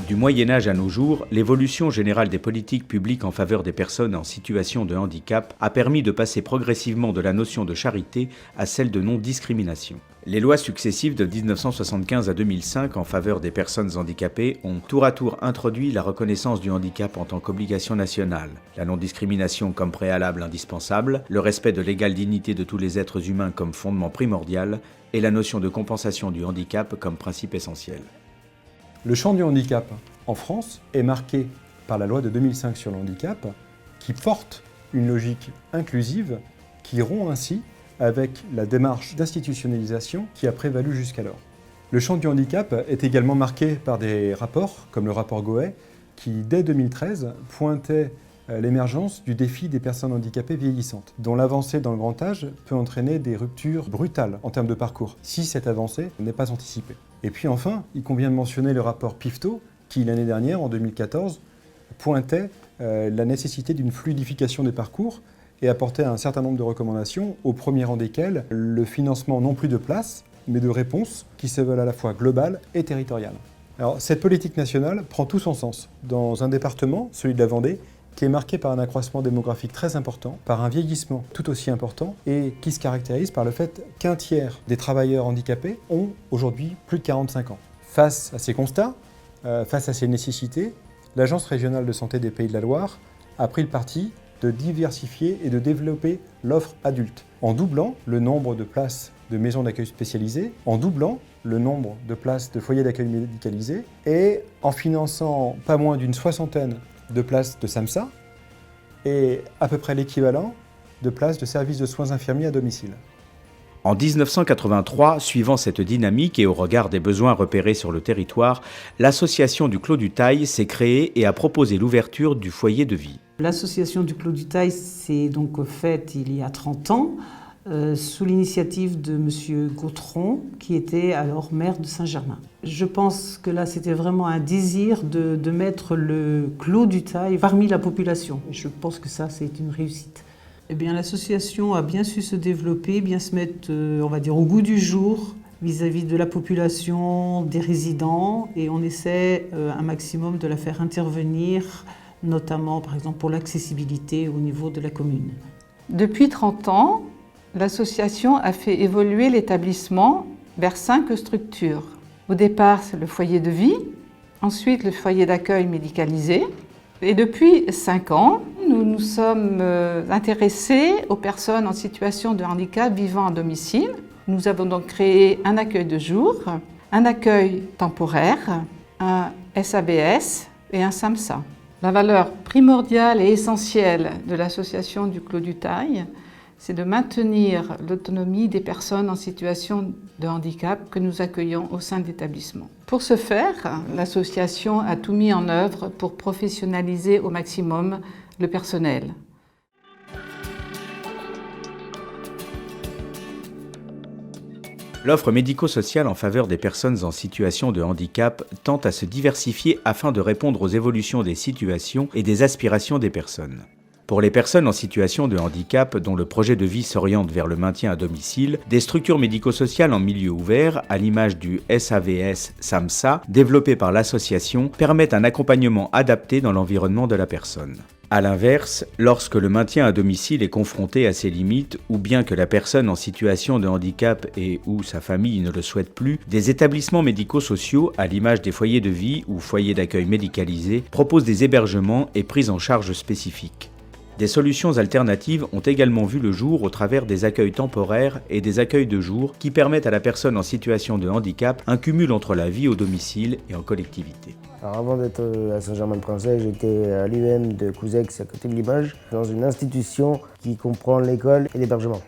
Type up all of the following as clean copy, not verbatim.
Du Moyen-Âge à nos jours, l'évolution générale des politiques publiques en faveur des personnes en situation de handicap a permis de passer progressivement de la notion de charité à celle de non-discrimination. Les lois successives de 1975 à 2005 en faveur des personnes handicapées ont tour à tour introduit la reconnaissance du handicap en tant qu'obligation nationale, la non-discrimination comme préalable indispensable, le respect de l'égale dignité de tous les êtres humains comme fondement primordial et la notion de compensation du handicap comme principe essentiel. Le champ du handicap en France est marqué par la loi de 2005 sur le handicap qui porte une logique inclusive qui rompt ainsi avec la démarche d'institutionnalisation qui a prévalu jusqu'alors. Le champ du handicap est également marqué par des rapports, comme le rapport Goët, qui dès 2013 pointait l'émergence du défi des personnes handicapées vieillissantes, dont l'avancée dans le grand âge peut entraîner des ruptures brutales en termes de parcours, si cette avancée n'est pas anticipée. Et puis enfin, il convient de mentionner le rapport Piveteau, qui l'année dernière, en 2014, pointait la nécessité d'une fluidification des parcours et apportait un certain nombre de recommandations, au premier rang desquelles le financement non plus de places, mais de réponses qui se veulent à la fois globales et territoriales. Alors, cette politique nationale prend tout son sens dans un département, celui de la Vendée, qui est marqué par un accroissement démographique très important, par un vieillissement tout aussi important et qui se caractérise par le fait qu'un tiers des travailleurs handicapés ont aujourd'hui plus de 45 ans. Face à ces constats, face à ces nécessités, l'Agence régionale de santé des Pays de la Loire a pris le parti de diversifier et de développer l'offre adulte, en doublant le nombre de places de maisons d'accueil spécialisées, en doublant le nombre de places de foyers d'accueil médicalisés et en finançant pas moins d'une soixantaine de places de SAMSA et à peu près l'équivalent de places de services de soins infirmiers à domicile. En 1983, suivant cette dynamique et au regard des besoins repérés sur le territoire, l'association du Clos du Tail s'est créée et a proposé l'ouverture du foyer de vie. L'association du Clos du Tail s'est donc faite il y a 30 ans, sous l'initiative de M. Gautron, qui était alors maire de Saint-Germain. Je pense que là, c'était vraiment un désir de mettre le Clos du Tail parmi la population. Je pense que ça, c'est une réussite. Eh bien, l'association a bien su se développer, bien se mettre, on va dire, au goût du jour vis-à-vis de la population, des résidents, et on essaie un maximum de la faire intervenir, notamment, par exemple, pour l'accessibilité au niveau de la commune. Depuis 30 ans, l'association a fait évoluer l'établissement vers 5 structures. Au départ, c'est le foyer de vie, ensuite le foyer d'accueil médicalisé. Et depuis 5 ans, nous nous sommes intéressés aux personnes en situation de handicap vivant à domicile. Nous avons donc créé un accueil de jour, un accueil temporaire, un SABS et un SAMSA. La valeur primordiale et essentielle de l'association du Clos du Tail, c'est de maintenir l'autonomie des personnes en situation de handicap que nous accueillons au sein de l'établissement. Pour ce faire, l'association a tout mis en œuvre pour professionnaliser au maximum le personnel. L'offre médico-sociale en faveur des personnes en situation de handicap tend à se diversifier afin de répondre aux évolutions des situations et des aspirations des personnes. Pour les personnes en situation de handicap dont le projet de vie s'oriente vers le maintien à domicile, des structures médico-sociales en milieu ouvert, à l'image du SAVS-SAMSA, développées par l'association, permettent un accompagnement adapté dans l'environnement de la personne. A l'inverse, lorsque le maintien à domicile est confronté à ses limites ou bien que la personne en situation de handicap et ou sa famille ne le souhaite plus, des établissements médico-sociaux, à l'image des foyers de vie ou foyers d'accueil médicalisés, proposent des hébergements et prises en charge spécifiques. Des solutions alternatives ont également vu le jour au travers des accueils temporaires et des accueils de jour qui permettent à la personne en situation de handicap un cumul entre la vie au domicile et en collectivité. Alors avant d'être à Saint-Germain-de-Prenzay, j'étais à l'UM de Couzex à côté de Limoges, dans une institution qui comprend l'école et l'hébergement.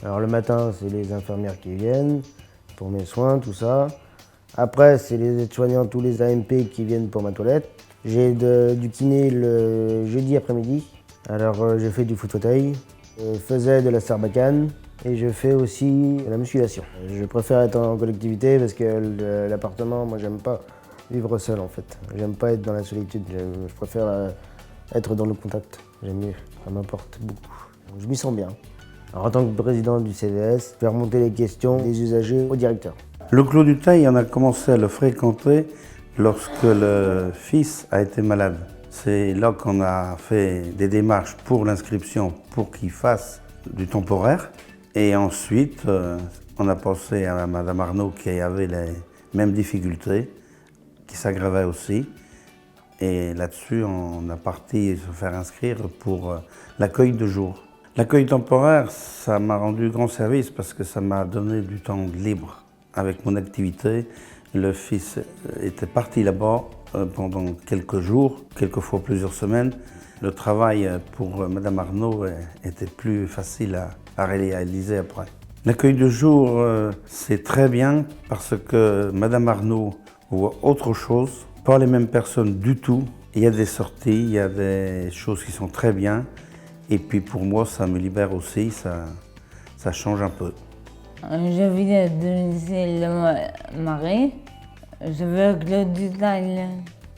Alors le matin, c'est les infirmières qui viennent pour mes soins, tout ça. Après, c'est les aides-soignants, tous les AMP qui viennent pour ma toilette. J'ai du kiné le jeudi après-midi. Alors je fais du foot fauteuil, je faisais de la sarbacane et je fais aussi de la musculation. Je préfère être en collectivité parce que l'appartement, moi j'aime pas vivre seul en fait. J'aime pas être dans la solitude, je préfère être dans le contact. J'aime mieux, ça m'apporte beaucoup. Je m'y sens bien. Alors, en tant que président du CVS, faire monter les questions des usagers au directeur. Le Clos du Tail, on a commencé à le fréquenter lorsque le fils a été malade. C'est là qu'on a fait des démarches pour l'inscription pour qu'il fasse du temporaire. Et ensuite, on a pensé à Madame Arnaud qui avait les mêmes difficultés, qui s'aggravaient aussi. Et là-dessus, on a parti se faire inscrire pour l'accueil de jour. L'accueil temporaire, ça m'a rendu grand service parce que ça m'a donné du temps libre avec mon activité. Le fils était parti là-bas pendant quelques jours, quelquefois plusieurs semaines. Le travail pour Madame Arnaud était plus facile à réaliser après. L'accueil de jour, c'est très bien parce que Madame Arnaud voit autre chose, pas les mêmes personnes du tout. Il y a des sorties, il y a des choses qui sont très bien. Et puis pour moi, ça me libère aussi, ça change un peu. Je viens de domicile de Marie. Je veux que le détail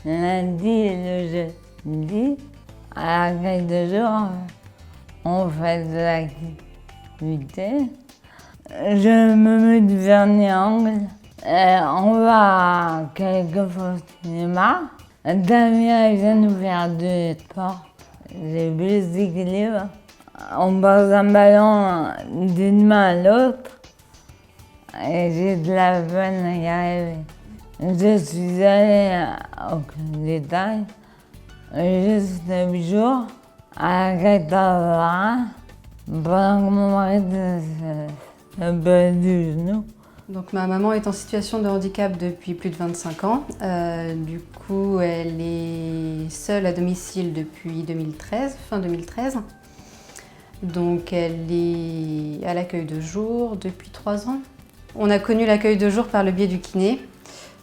lundi et le jeudi, à l'accueil de jour, on fait de l'activité. Je me mets du vernis à ongles. On va quelquefois au cinéma. Damien vient nous faire deux sports. J'ai plus d'équilibre. On passe un ballon d'une main à l'autre. Et j'ai de la peine à y arriver. Je suis allée au détail juste 9 jours à la 14 pendant que mon mari se bat du genou. Donc ma maman est en situation de handicap depuis plus de 25 ans. Du coup, elle est seule à domicile depuis 2013, fin 2013. Donc elle est à l'accueil de jour depuis 3 ans. On a connu l'accueil de jour par le biais du kiné,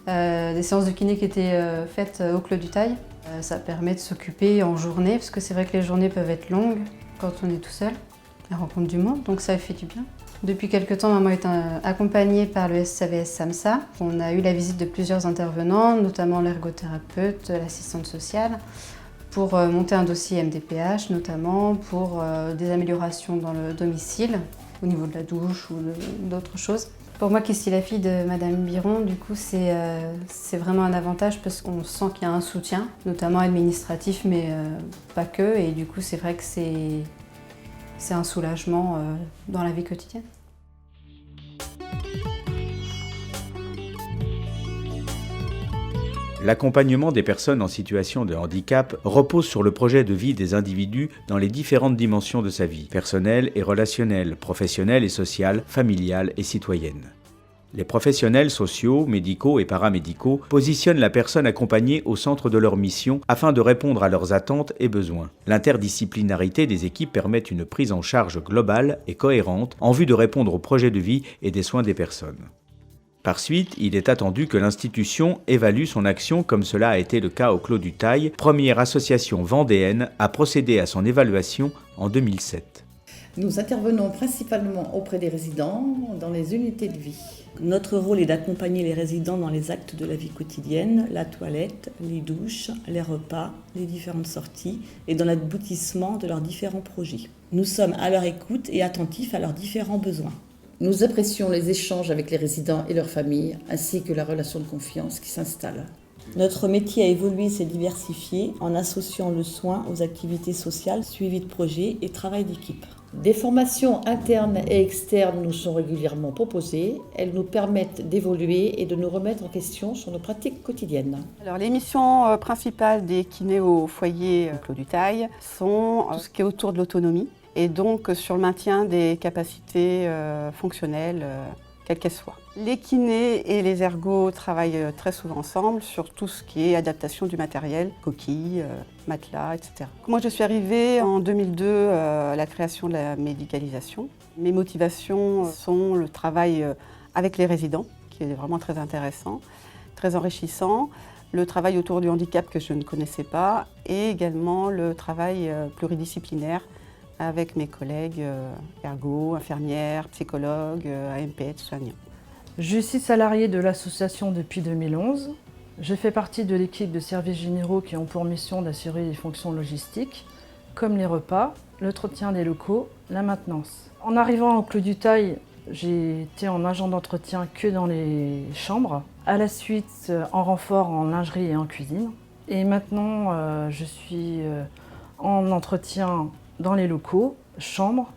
des séances de kiné qui étaient faites au Clos du Tail. Ça permet de s'occuper en journée, parce que c'est vrai que les journées peuvent être longues quand on est tout seul, la rencontre du monde, donc ça fait du bien. Depuis quelque temps, maman est accompagnée par le SAVS SAMSA. On a eu la visite de plusieurs intervenants, notamment l'ergothérapeute, l'assistante sociale, pour monter un dossier MDPH, notamment pour des améliorations dans le domicile, au niveau de la douche ou d'autres choses. Pour moi qui suis la fille de Madame Biron, du coup, c'est vraiment un avantage parce qu'on sent qu'il y a un soutien, notamment administratif, mais pas que. Et du coup, c'est vrai que c'est un soulagement dans la vie quotidienne. L'accompagnement des personnes en situation de handicap repose sur le projet de vie des individus dans les différentes dimensions de sa vie, personnelle et relationnelle, professionnelle et sociale, familiale et citoyenne. Les professionnels sociaux, médicaux et paramédicaux positionnent la personne accompagnée au centre de leur mission afin de répondre à leurs attentes et besoins. L'interdisciplinarité des équipes permet une prise en charge globale et cohérente en vue de répondre aux projets de vie et des soins des personnes. Par suite, il est attendu que l'institution évalue son action comme cela a été le cas au Clos du Tail, première association vendéenne à procéder à son évaluation en 2007. Nous intervenons principalement auprès des résidents dans les unités de vie. Notre rôle est d'accompagner les résidents dans les actes de la vie quotidienne, la toilette, les douches, les repas, les différentes sorties et dans l'aboutissement de leurs différents projets. Nous sommes à leur écoute et attentifs à leurs différents besoins. Nous apprécions les échanges avec les résidents et leurs familles, ainsi que la relation de confiance qui s'installe. Notre métier a évolué et s'est diversifié en associant le soin aux activités sociales, suivi de projets et travail d'équipe. Des formations internes et externes nous sont régulièrement proposées. Elles nous permettent d'évoluer et de nous remettre en question sur nos pratiques quotidiennes. Alors, les missions principales des kinés au foyer Clos du Tail sont tout ce qui est autour de l'autonomie et donc sur le maintien des capacités fonctionnelles, quelles qu'elles soient. Les kinés et les ergos travaillent très souvent ensemble sur tout ce qui est adaptation du matériel, coquilles, matelas, etc. Moi, je suis arrivée en 2002 à la création de la médicalisation. Mes motivations sont le travail avec les résidents, qui est vraiment très intéressant, très enrichissant, le travail autour du handicap que je ne connaissais pas, et également le travail pluridisciplinaire avec mes collègues ergo, infirmières, psychologues, AMP, soignants. Je suis salariée de l'association depuis 2011. Je fais partie de l'équipe de services généraux qui ont pour mission d'assurer les fonctions logistiques, comme les repas, l'entretien des locaux, la maintenance. En arrivant au Clos du Tail, J'ai été en agent d'entretien que dans les chambres. À la suite, en renfort en lingerie et en cuisine. Et maintenant, je suis en entretien dans les locaux, chambres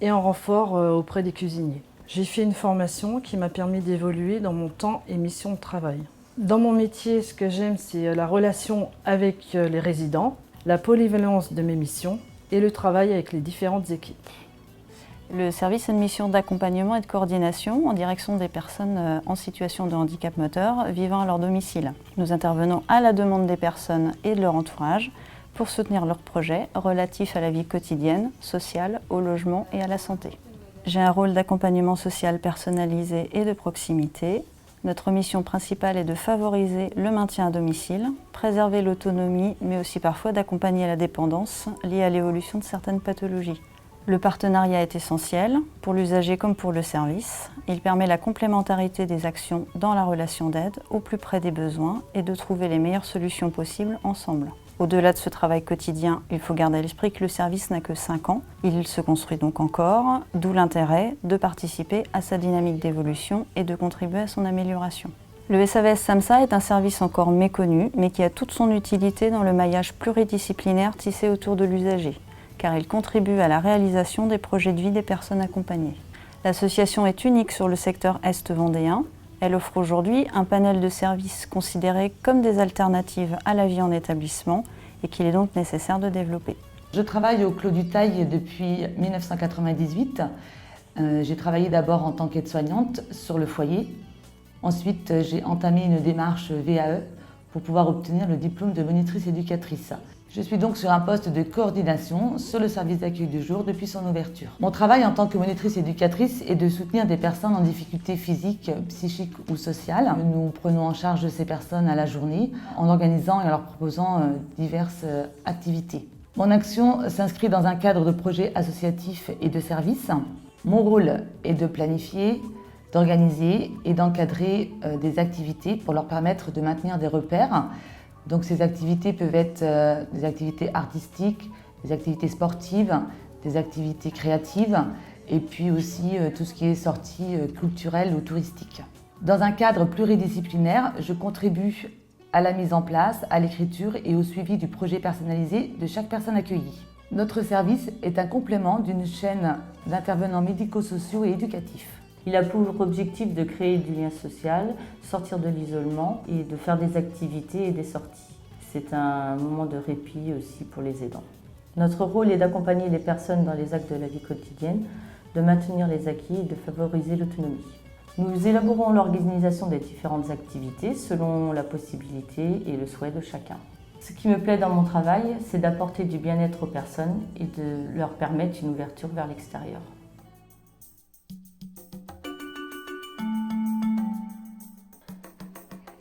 et en renfort auprès des cuisiniers. J'ai fait une formation qui m'a permis d'évoluer dans mon temps et mission de travail. Dans mon métier, ce que j'aime, c'est la relation avec les résidents, la polyvalence de mes missions et le travail avec les différentes équipes. Le service a une mission d'accompagnement et de coordination en direction des personnes en situation de handicap moteur vivant à leur domicile. Nous intervenons à la demande des personnes et de leur entourage pour soutenir leurs projets relatifs à la vie quotidienne, sociale, au logement et à la santé. J'ai un rôle d'accompagnement social personnalisé et de proximité. Notre mission principale est de favoriser le maintien à domicile, préserver l'autonomie, mais aussi parfois d'accompagner la dépendance liée à l'évolution de certaines pathologies. Le partenariat est essentiel, pour l'usager comme pour le service. Il permet la complémentarité des actions dans la relation d'aide, au plus près des besoins, et de trouver les meilleures solutions possibles ensemble. Au-delà de ce travail quotidien, il faut garder à l'esprit que le service n'a que 5 ans. Il se construit donc encore, d'où l'intérêt de participer à sa dynamique d'évolution et de contribuer à son amélioration. Le SAVS SAMSA est un service encore méconnu, mais qui a toute son utilité dans le maillage pluridisciplinaire tissé autour de l'usager, car il contribue à la réalisation des projets de vie des personnes accompagnées. L'association est unique sur le secteur Est vendéen. Elle offre aujourd'hui un panel de services considérés comme des alternatives à la vie en établissement et qu'il est donc nécessaire de développer. Je travaille au Clos du Tail depuis 1998. J'ai travaillé d'abord en tant qu'aide-soignante sur le foyer. Ensuite, j'ai entamé une démarche VAE pour pouvoir obtenir le diplôme de monitrice éducatrice. Je suis donc sur un poste de coordination sur le service d'accueil du jour depuis son ouverture. Mon travail en tant que monitrice éducatrice est de soutenir des personnes en difficulté physique, psychique ou sociale. Nous prenons en charge ces personnes à la journée en organisant et en leur proposant diverses activités. Mon action s'inscrit dans un cadre de projets associatifs et de services. Mon rôle est de planifier, d'organiser et d'encadrer des activités pour leur permettre de maintenir des repères. Donc ces activités peuvent être des activités artistiques, des activités sportives, des activités créatives et puis aussi tout ce qui est sortie culturelle ou touristique. Dans un cadre pluridisciplinaire, je contribue à la mise en place, à l'écriture et au suivi du projet personnalisé de chaque personne accueillie. Notre service est un complément d'une chaîne d'intervenants médico-sociaux et éducatifs. Il a pour objectif de créer du lien social, sortir de l'isolement et de faire des activités et des sorties. C'est un moment de répit aussi pour les aidants. Notre rôle est d'accompagner les personnes dans les actes de la vie quotidienne, de maintenir les acquis et de favoriser l'autonomie. Nous élaborons l'organisation des différentes activités selon la possibilité et le souhait de chacun. Ce qui me plaît dans mon travail, c'est d'apporter du bien-être aux personnes et de leur permettre une ouverture vers l'extérieur.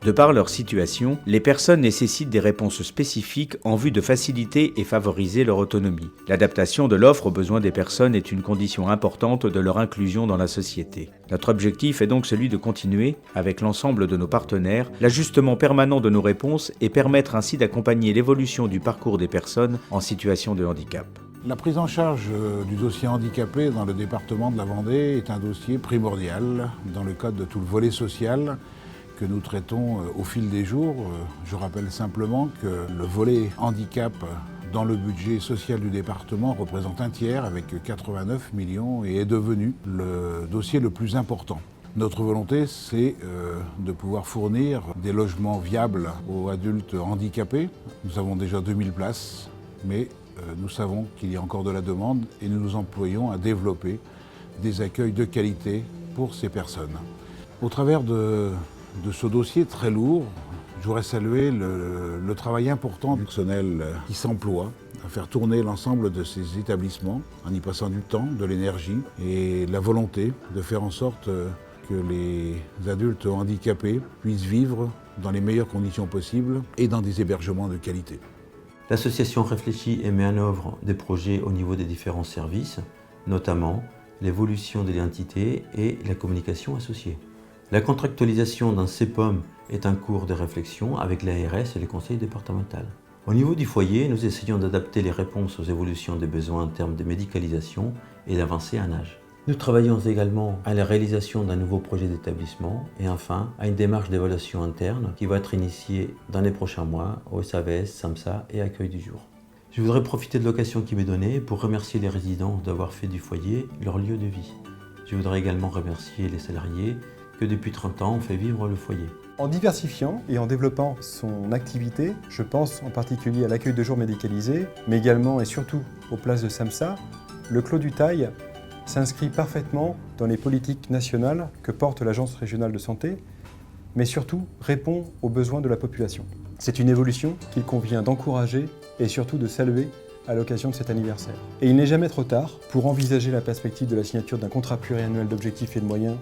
De par leur situation, les personnes nécessitent des réponses spécifiques en vue de faciliter et favoriser leur autonomie. L'adaptation de l'offre aux besoins des personnes est une condition importante de leur inclusion dans la société. Notre objectif est donc celui de continuer, avec l'ensemble de nos partenaires, l'ajustement permanent de nos réponses et permettre ainsi d'accompagner l'évolution du parcours des personnes en situation de handicap. La prise en charge du dossier handicapé dans le département de la Vendée est un dossier primordial dans le cadre de tout le volet social que nous traitons au fil des jours. Je rappelle simplement que le volet handicap dans le budget social du département représente un tiers avec 89 millions et est devenu le dossier le plus important. Notre volonté, c'est de pouvoir fournir des logements viables aux adultes handicapés. Nous avons déjà 2000 places, mais nous savons qu'il y a encore de la demande et nous nous employons à développer des accueils de qualité pour ces personnes. Au travers de ce dossier très lourd, je voudrais saluer le travail important du personnel qui s'emploie à faire tourner l'ensemble de ces établissements en y passant du temps, de l'énergie et la volonté de faire en sorte que les adultes handicapés puissent vivre dans les meilleures conditions possibles et dans des hébergements de qualité. L'association réfléchit et met en œuvre des projets au niveau des différents services, notamment l'évolution de l'identité et la communication associée. La contractualisation d'un CEPOM est un cours de réflexion avec l'ARS et le conseil départemental. Au niveau du foyer, nous essayons d'adapter les réponses aux évolutions des besoins en termes de médicalisation et d'avancée en âge. Nous travaillons également à la réalisation d'un nouveau projet d'établissement et enfin à une démarche d'évaluation interne qui va être initiée dans les prochains mois au SAVS, SAMSA et Accueil du jour. Je voudrais profiter de l'occasion qui m'est donnée pour remercier les résidents d'avoir fait du foyer leur lieu de vie. Je voudrais également remercier les salariés que depuis 30 ans ont fait vivre le foyer. En diversifiant et en développant son activité, je pense en particulier à l'accueil de jour médicalisé, mais également et surtout aux places de SAMSA, le Clos du Tail s'inscrit parfaitement dans les politiques nationales que porte l'Agence régionale de santé, mais surtout répond aux besoins de la population. C'est une évolution qu'il convient d'encourager et surtout de saluer à l'occasion de cet anniversaire. Et il n'est jamais trop tard pour envisager la perspective de la signature d'un contrat pluriannuel d'objectifs et de moyens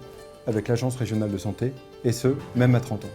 avec l'Agence régionale de santé, et ce, même à 30 ans.